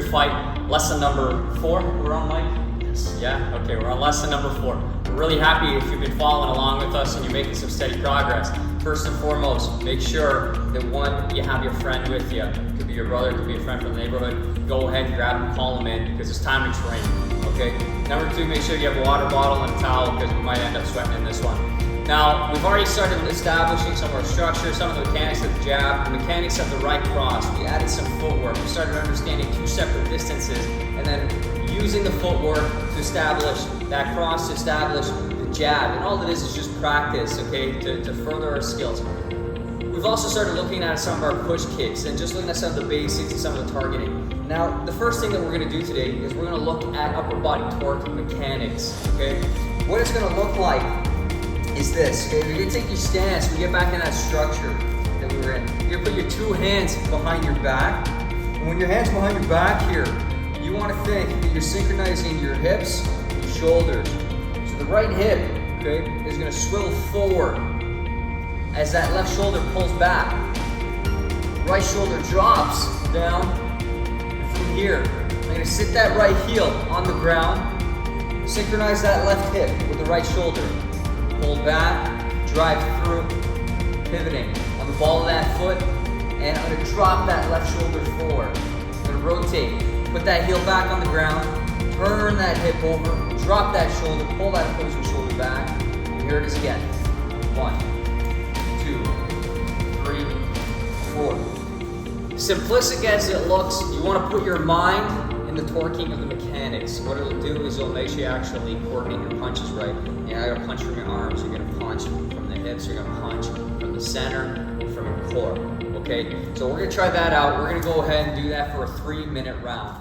good fight. Lesson number 4, we're on, Mike? Yes. Yeah, okay, we're on lesson number 4. We're really happy if you've been following along with us and you're making some steady progress. First and foremost, make sure that one, you have your friend with you. It could be your brother, it could be a friend from the neighborhood. Go ahead and grab him, call him in, because it's time to train, okay? Number 2, make sure you have a water bottle and a towel, because we might end up sweating in this one. Now, we've already started establishing some of our structure, some of the mechanics of the jab, the mechanics of the right cross. We added some footwork. We started understanding 2 separate distances, and then using the footwork to establish that cross, to establish the jab. And all it is just practice, okay, to further our skills. We've also started looking at some of our push kicks and just looking at some of the basics and some of the targeting. Now, the first thing that we're going to do today is we're going to look at upper body torque mechanics, okay? What it's going to look like is this, okay? You're gonna take your stance, we get back in that structure that we were in. You're gonna put your 2 hands behind your back. And when your hand's behind your back here, you wanna think that you're synchronizing your hips and your shoulders. So the right hip, okay, is gonna swivel forward as that left shoulder pulls back. Right shoulder drops down. And from here, I'm gonna sit that right heel on the ground, synchronize that left hip with the right shoulder. Pull back, drive through, pivoting on the ball of that foot, and I'm gonna drop that left shoulder forward. I'm gonna rotate, put that heel back on the ground, turn that hip over, drop that shoulder, pull that opposing shoulder back, and here it is again. 1, 2, 3, 4. Simplistic as it looks, you wanna put your mind in the torquing of the mechanics. What it'll do is it'll make sure you actually coordinate your punches right. You're gonna punch from your arms, you're gonna punch from the hips, you're gonna punch from the center and from your core, okay? So we're gonna try that out. We're gonna go ahead and do that for a 3-minute round.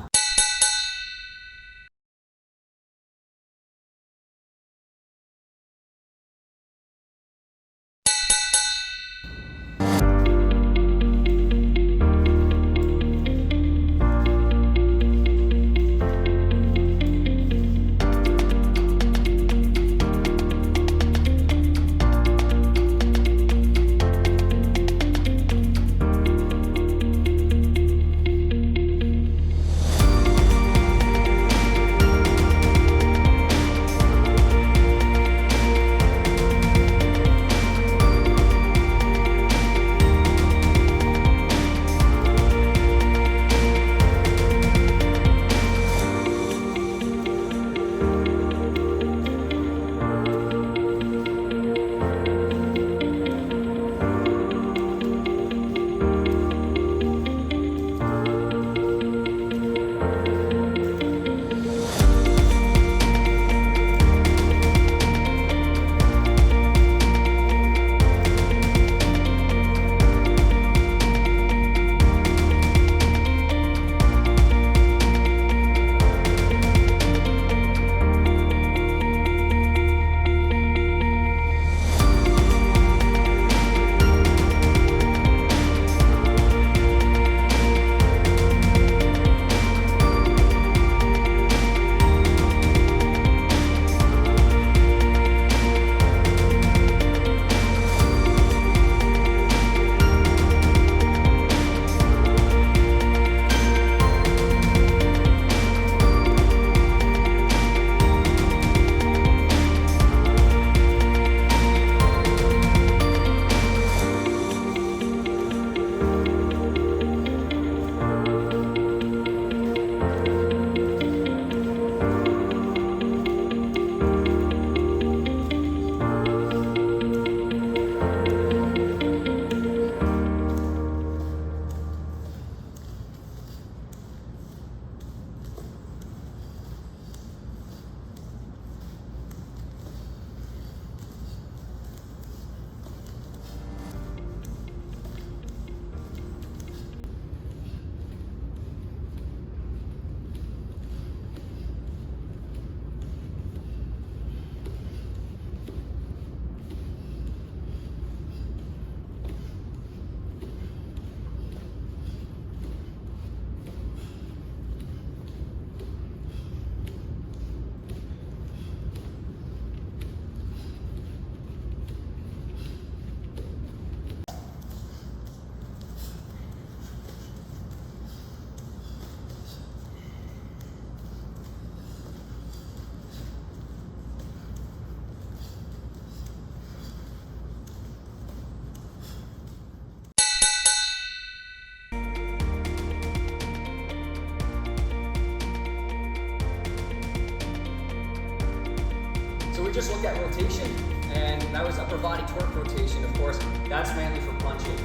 just looked at rotation, and that was upper body torque rotation, of course. That's mainly for punching.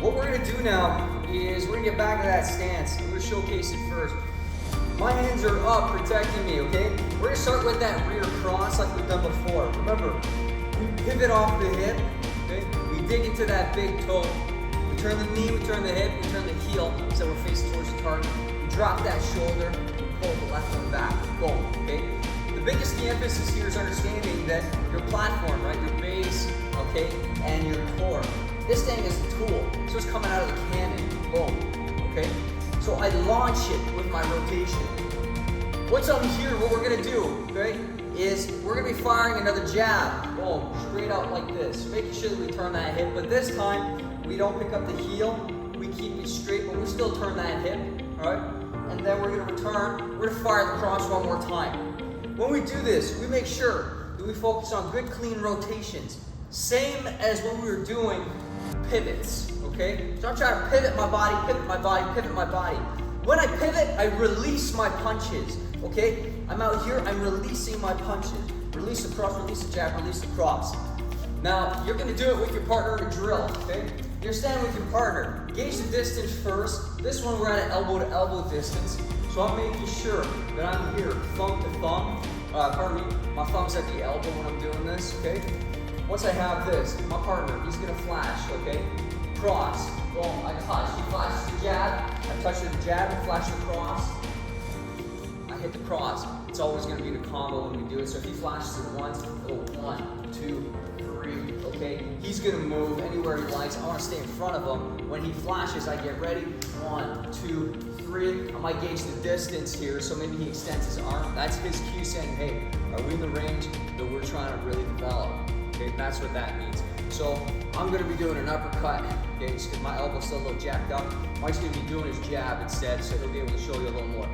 What we're gonna do now is we're gonna get back to that stance. I'm gonna showcase it first. My hands are up, protecting me, okay? We're gonna start with that rear cross like we've done before. Remember, we pivot off the hip, okay? We dig into that big toe. We turn the knee, we turn the hip, we turn the heel, so we're facing towards the target. We drop that shoulder, we pull the left one back, boom, okay? The biggest key emphasis here is understanding that your platform, right, your base, okay, and your core. This thing is a tool, so it's coming out of the cannon, boom, okay? So I launch it with my rotation. What's on here, what we're gonna do, okay, is we're gonna be firing another jab, boom, straight out like this, making sure that we turn that hip, but this time, we don't pick up the heel, we keep it straight, but we still turn that hip, all right? And then we're gonna return, we're gonna fire the cross one more time. When we do this, we make sure that we focus on good, clean rotations. Same as when we were doing pivots, okay? So I'm trying to pivot my body, pivot my body, pivot my body. When I pivot, I release my punches, okay? I'm out here, I'm releasing my punches. Release the cross, release the jab, release the cross. Now, you're gonna do it with your partner in a drill, okay? You're standing with your partner. Gauge the distance first. This one, we're at an elbow to elbow distance. So I'm making sure that I'm here, thumb to thumb. Pardon me, my thumb's at the elbow when I'm doing this, okay? Once I have this, my partner, he's gonna flash, okay? Cross, boom, I touch. He flashes the jab, I touch the jab and flash the cross. I hit the cross. It's always gonna be the combo when we do it. So if he flashes it once, it'll 1, 2, 3, okay? He's gonna move anywhere he likes. I wanna stay in front of him. When he flashes, I get ready. 1, 2, 3. I might gauge the distance here, so maybe he extends his arm. That's his cue saying, hey, are we in the range that we're trying to really develop? Okay, that's what that means. So I'm gonna be doing an uppercut, okay, just because my elbow's still a little jacked up. Mike's gonna be doing his jab instead, so he'll be able to show you a little more.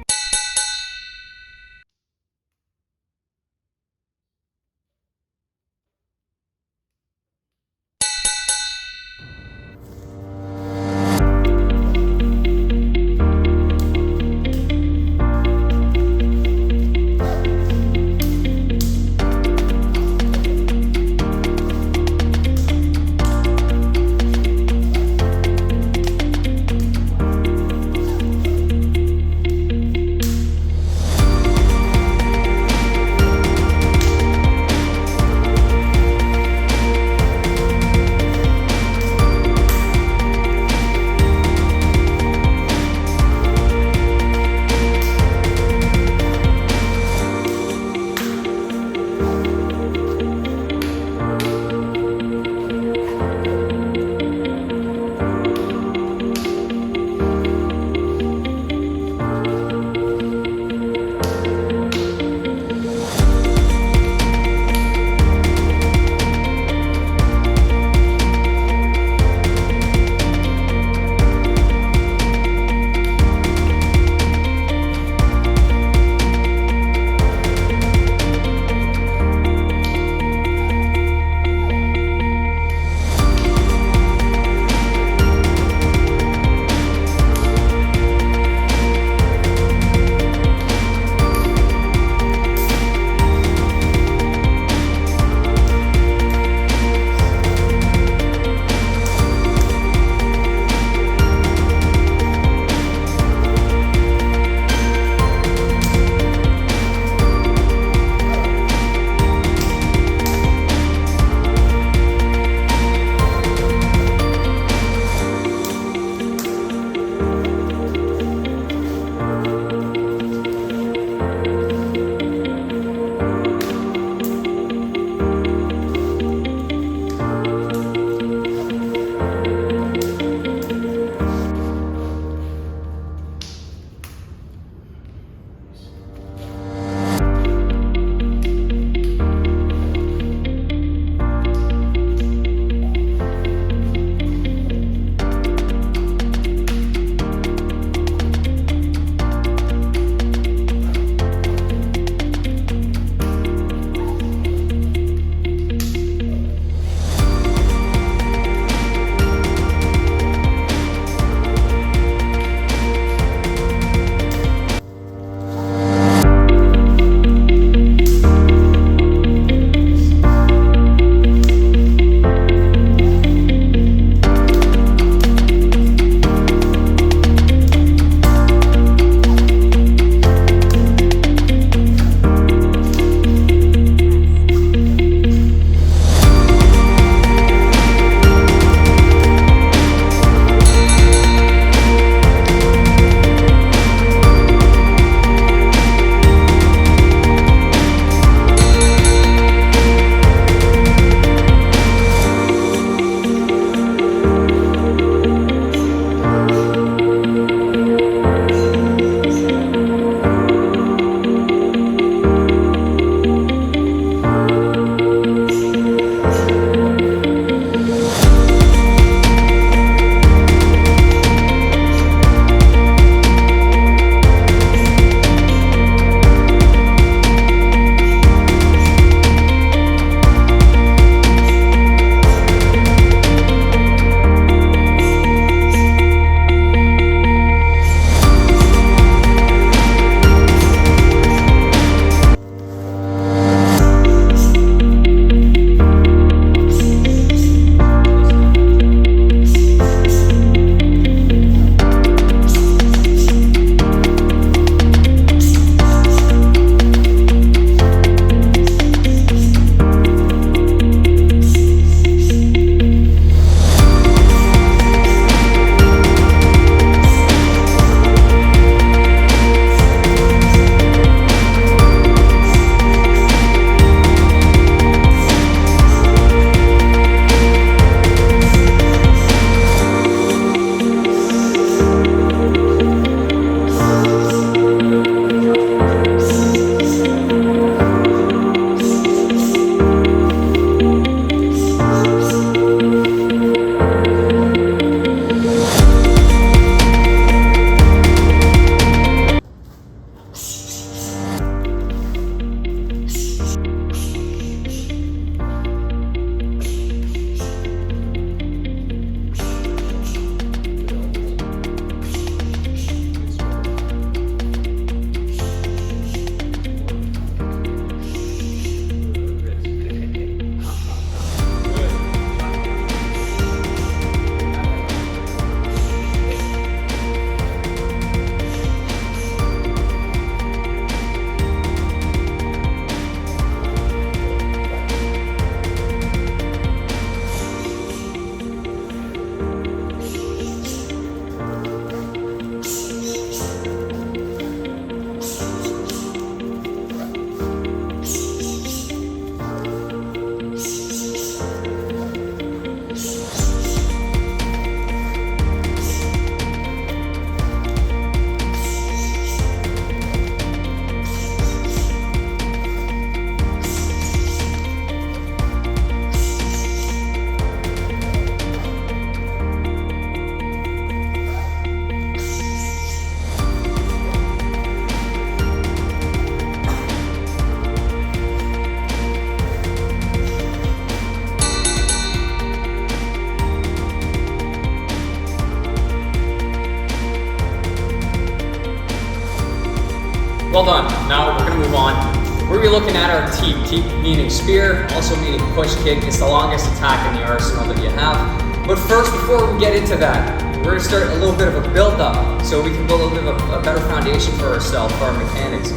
well done. Now we're gonna move on. We're gonna be looking at our teep. Teep meaning spear, also meaning push kick. It's the longest attack in the arsenal that you have. But first, before we get into that, we're gonna start a little bit of a build-up so we can build a little bit of a better foundation for ourselves, for our mechanics.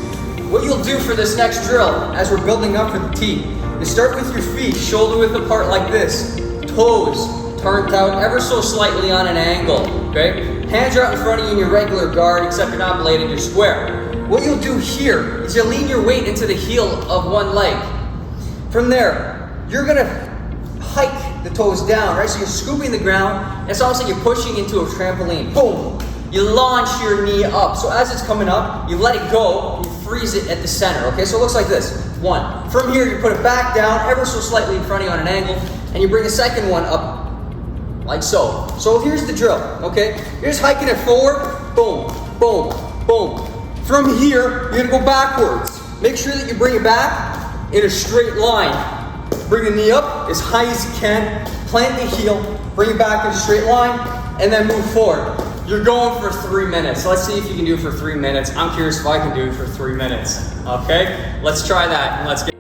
What you'll do for this next drill, as we're building up for the teep, is start with your feet, shoulder width apart like this. Toes turned out ever so slightly on an angle, okay? Hands are out in front of you in your regular guard, except you're not bladed, you're square. What you'll do here is you'll lean your weight into the heel of one leg. From there, you're gonna hike the toes down, right? So you're scooping the ground. It's almost like you're pushing into a trampoline. Boom! You launch your knee up. So as it's coming up, you let it go, you freeze it at the center, okay? So it looks like this. One. From here, you put it back down, ever so slightly in front of you on an angle, and you bring the second one up like so. So here's the drill, okay? You're just hiking it forward, boom, boom, boom. From here, you're gonna go backwards. Make sure that you bring it back in a straight line. Bring the knee up as high as you can, plant the heel, bring it back in a straight line, and then move forward. You're going for 3 minutes. Let's see if you can do it for 3 minutes. I'm curious if I can do it for 3 minutes, okay? Let's try that and let's get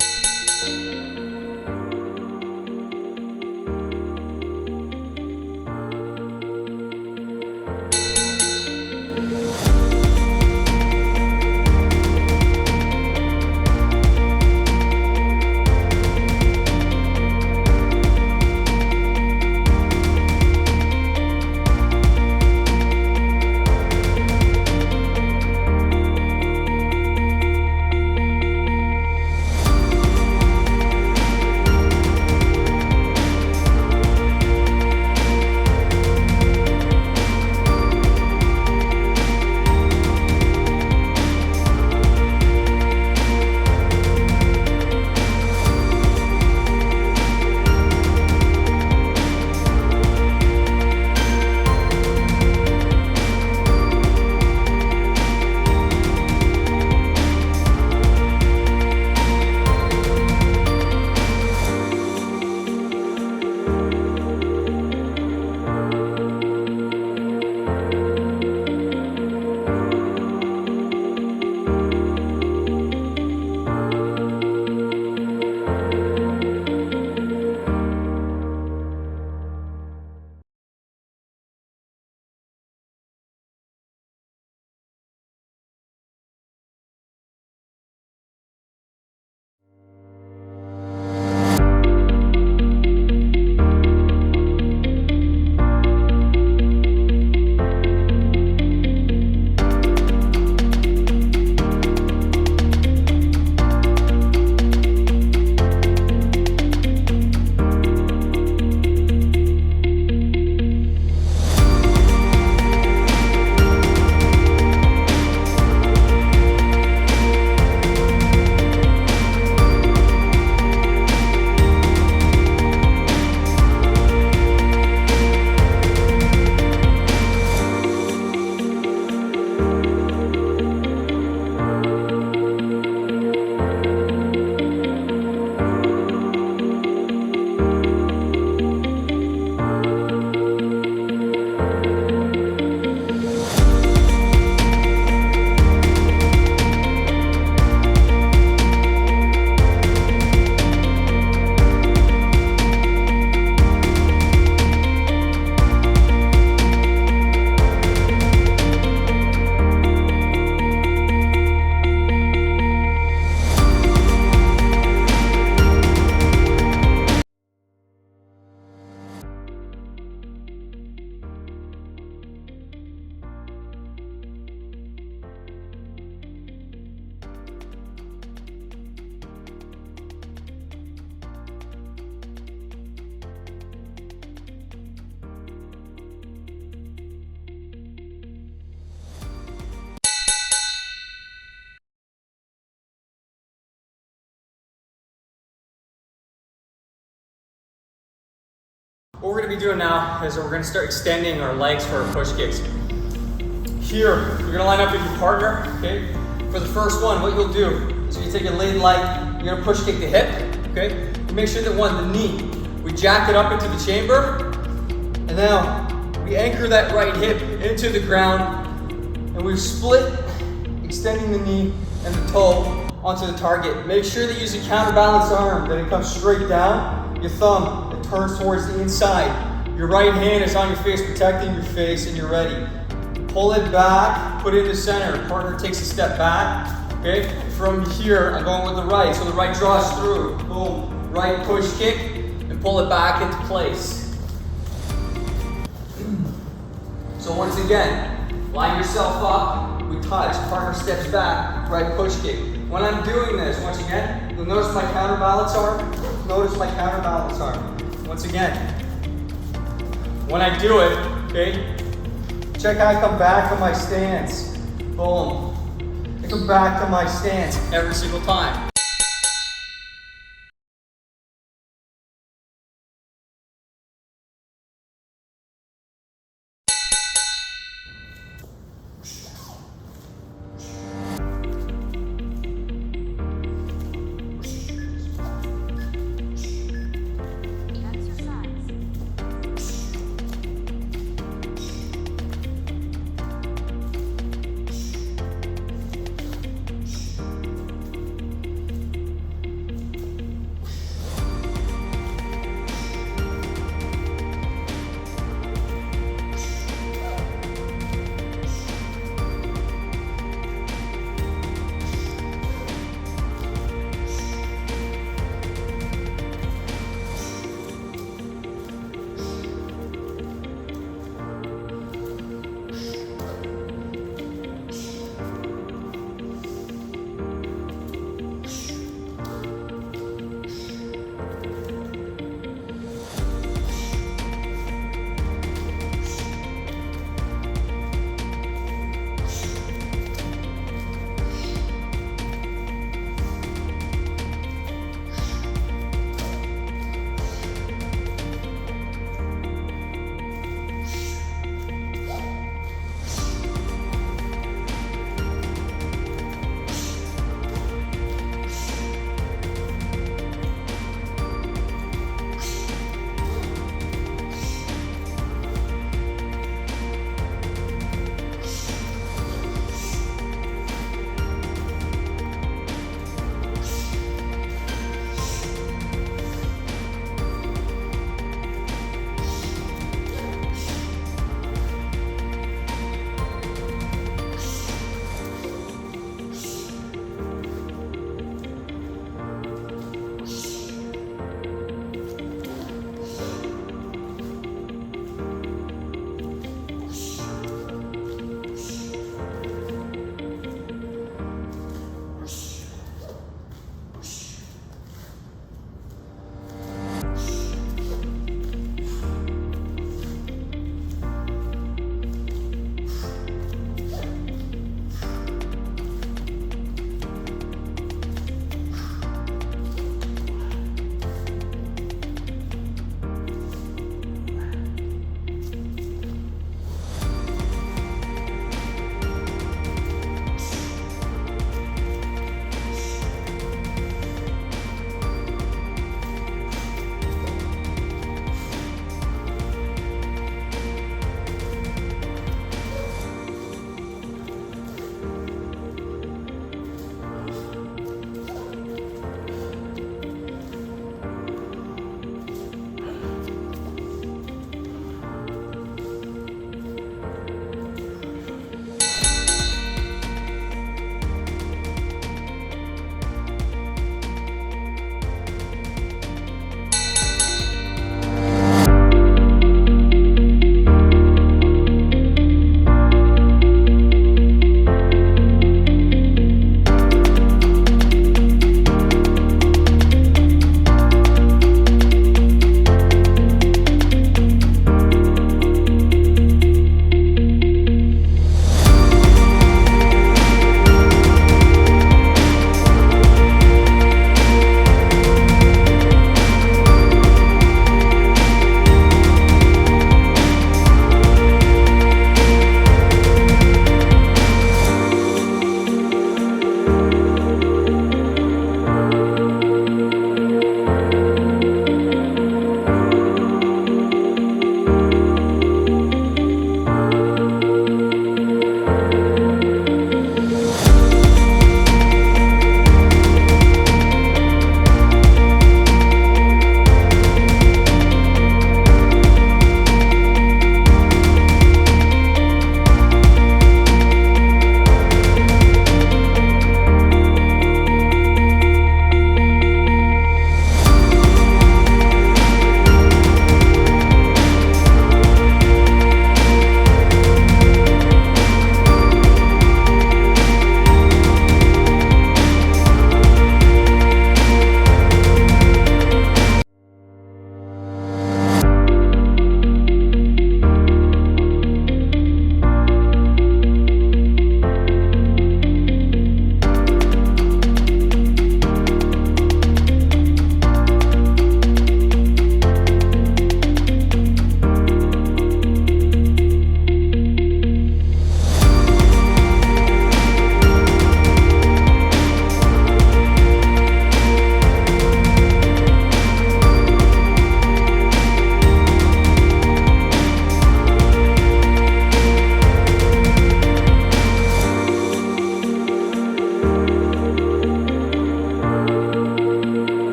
What we're gonna be doing now is we're gonna start extending our legs for our push kicks. Here, you're gonna line up with your partner, okay? For the first one, what you'll do is you take a lean leg, you're gonna push kick the hip, okay? Make sure that the knee, we jack it up into the chamber, and now we anchor that right hip into the ground, and we split, extend extending the knee and the toe onto the target. Make sure that you use a counterbalance arm, that it comes straight down. Your thumb, it turns towards the inside. Your right hand is on your face, protecting your face, and you're ready. Pull it back, put it in the center. Partner takes a step back. Okay, from here, I'm going with the right. So the right draws through. Boom, right push kick, and pull it back into place. So once again, line yourself up, we touch, partner steps back, right push kick. When I'm doing this, once again, you'll notice my counterbalance arm. Notice my counterbalance arm. Once again, when I do it, okay, check how I come back to my stance. Boom. I come back to my stance every single time.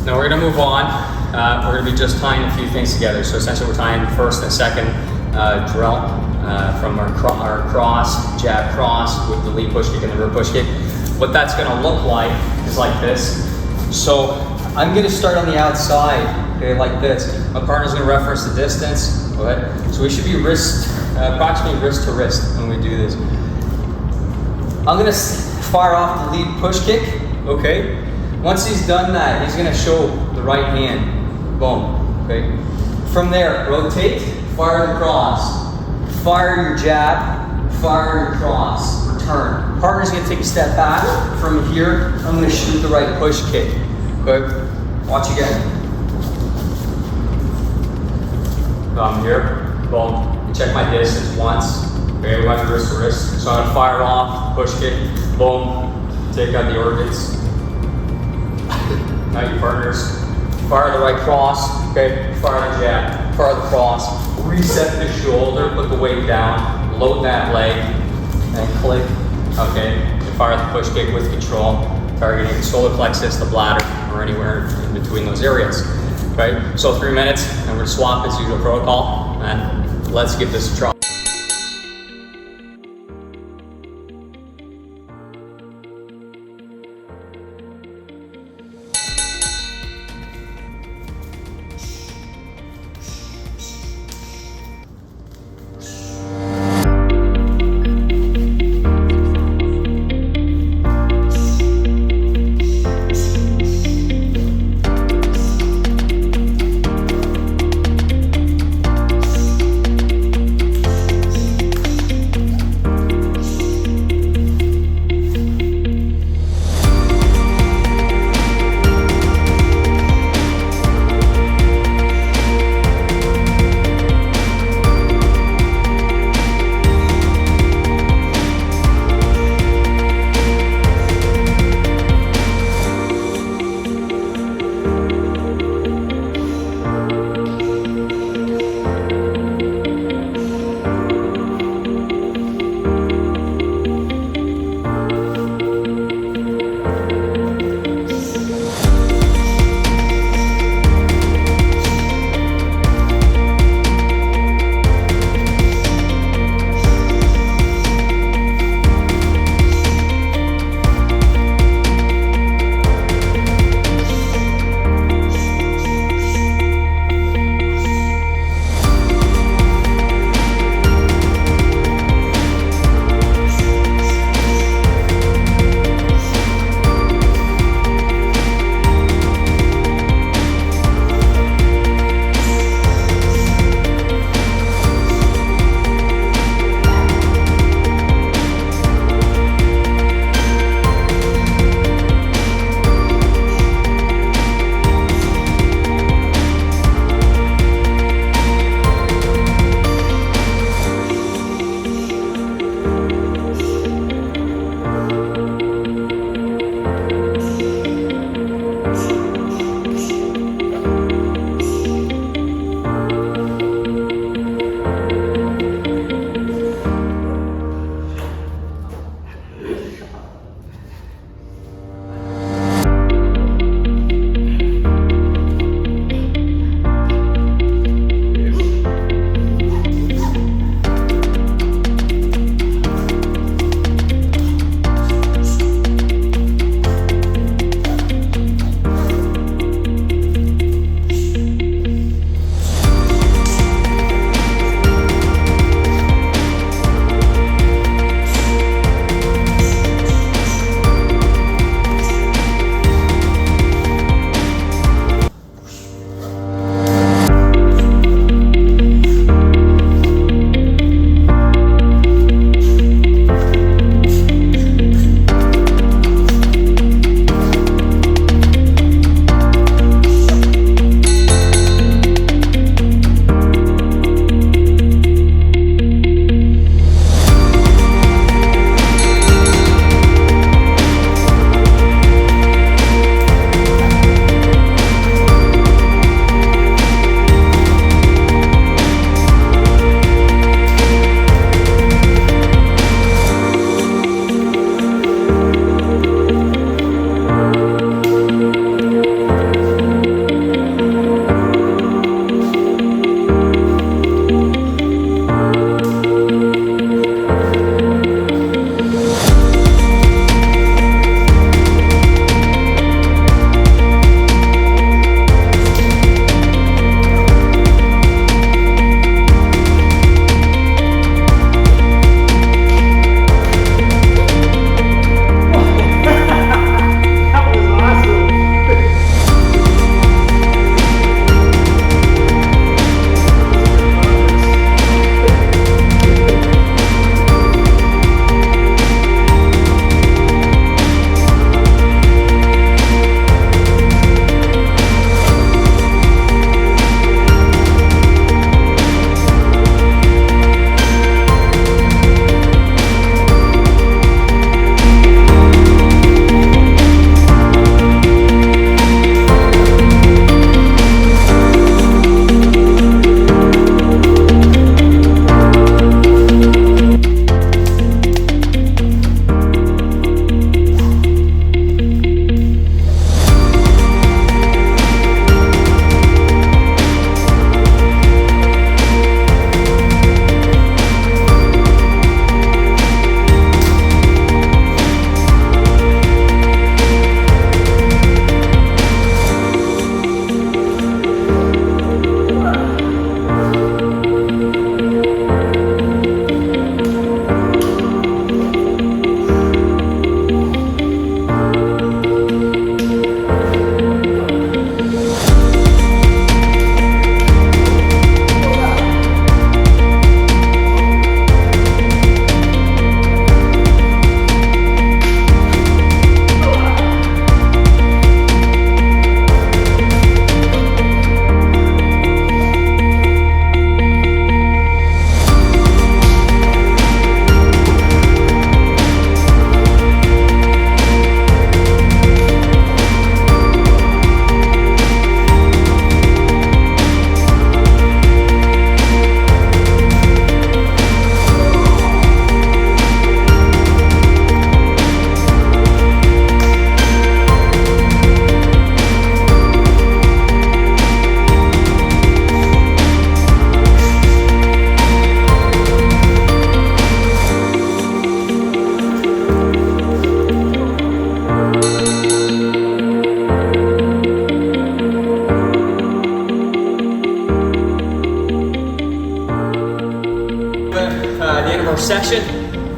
Now we're gonna move on. We're gonna be just tying a few things together. So essentially we're tying the first and second drill from our cross, jab cross with the lead push kick and the rear push kick. What that's gonna look like is like this. So I'm gonna start on the outside, okay, like this. My partner's gonna reference the distance, okay? So we should be approximately wrist to wrist when we do this. I'm gonna fire off the lead push kick, okay? Once he's done that, he's gonna show the right hand, boom, okay? From there, rotate, fire the cross, fire your jab, fire your cross, return. Partner's gonna take a step back. From here, I'm gonna shoot the right push kick, okay? Watch again. I'm here, boom. Check my distance once. Okay, we went wrist to wrist. So I'm gonna fire off, push kick, boom. Take out the organs. Now your partners. Fire the right cross, okay? Fire the jab, fire the cross. Reset the shoulder, put the weight down, load that leg, and click, okay? And fire the push kick with control, targeting the solar plexus, the bladder, or anywhere in between those areas. Okay, so 3 minutes, and we're gonna swap as usual protocol, and let's give this a try.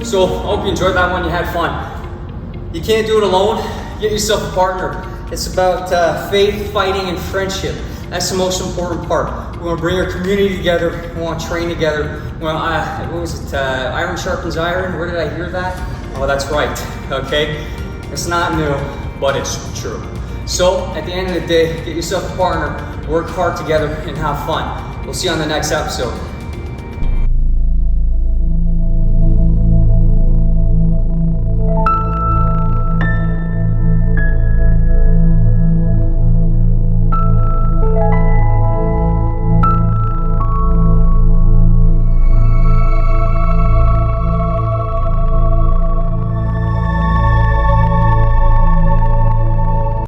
So I hope you enjoyed that one, you had fun. You can't do it alone, get yourself a partner. It's about faith, fighting, and friendship. That's the most important part. We want to bring our community together, we want to train together. Well, what was it, iron sharpens iron? Where did I hear that? Oh, that's right, okay? It's not new, but it's true. So at the end of the day, get yourself a partner, work hard together, and have fun. We'll see you on the next episode.